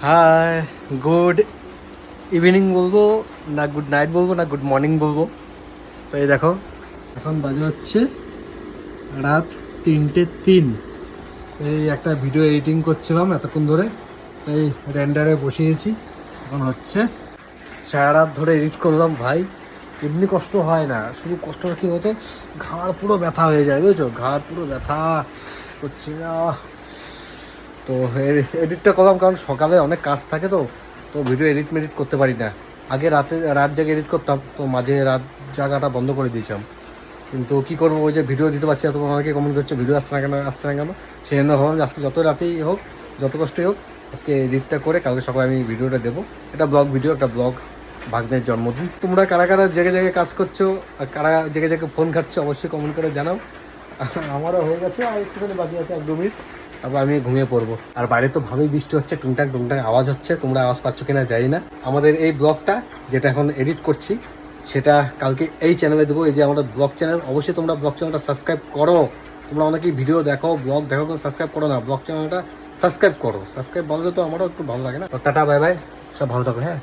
High, good evening বলবো না, good night বলবো না, গুড মর্নিং বলবো। তো এই দেখো, এখন বাজে হচ্ছে রাত 3:03। এই একটা ভিডিও এডিটিং করছিলাম এতক্ষণ ধরে, তাই রেন্ডারে বসিয়েছি। এখন হচ্ছে সারা রাত ধরে এডিট করলাম ভাই। এমনি কষ্ট হয় না, শুধু কষ্টটা কী হতো, ঘাড় পুরো ব্যথা হয়ে যায়, বুঝেছো? ঘাড় পুরো ব্যথা হচ্ছে না। তো এডিটটা করলাম কারণ সকালে অনেক কাজ থাকে, তো তো ভিডিও এডিট করতে পারি না। আগে রাত জাগে এডিট করতাম, তো মাঝে রাত জাগাটা বন্ধ করে দিয়েছিলাম। কিন্তু কী করবো, ওই যে ভিডিও দিতে পারছি না, তোমার অনেকে কমেন্ট করছে ভিডিও আসছে না কেন। সেই জন্য ভাবলাম যে আজকে যত রাতেই হোক, যত কষ্টই হোক, আজকে এডিটটা করে কালকে সকালে আমি ভিডিওটা দেবো। এটা ব্লগ ভিডিও, একটা ব্লগ, ভাগ্নের জন্মদিন। তোমরা কারা কারা জেগে কাজ করছো আর কারা জেগে ফোন খাচ্ছো অবশ্যই কমেন্ট করে জানাও। আমারও হয়ে গেছে, আর একটুখানি বাকি আছে 1-2 মিনিট, তারপর আমি ঘুমিয়ে পড়বো। আর বাইরে তো ভালোই বৃষ্টি হচ্ছে, টুংটাং আওয়াজ হচ্ছে, তোমরা আওয়াজ পাচ্ছ কিনা জানি না। আমাদের এই ব্লগটা যেটা এখন এডিট করছি সেটা কালকে এই চ্যানেলে দেবো। এই যে আমাদের ব্লগ চ্যানেল, অবশ্যই তোমরা ব্লগ চ্যানেলটা সাবস্ক্রাইব করো। তোমরা অনেকেই ভিডিও দেখো, ব্লগ দেখো, কিন্তু সাবস্ক্রাইব করো না। ব্লগ চ্যানেলটা সাবস্ক্রাইব করো, সাবস্ক্রাইব বললে তো আমারও একটু ভালো লাগে না। তো টাটা, বাই বাই, সব ভালো থাকো, হ্যাঁ।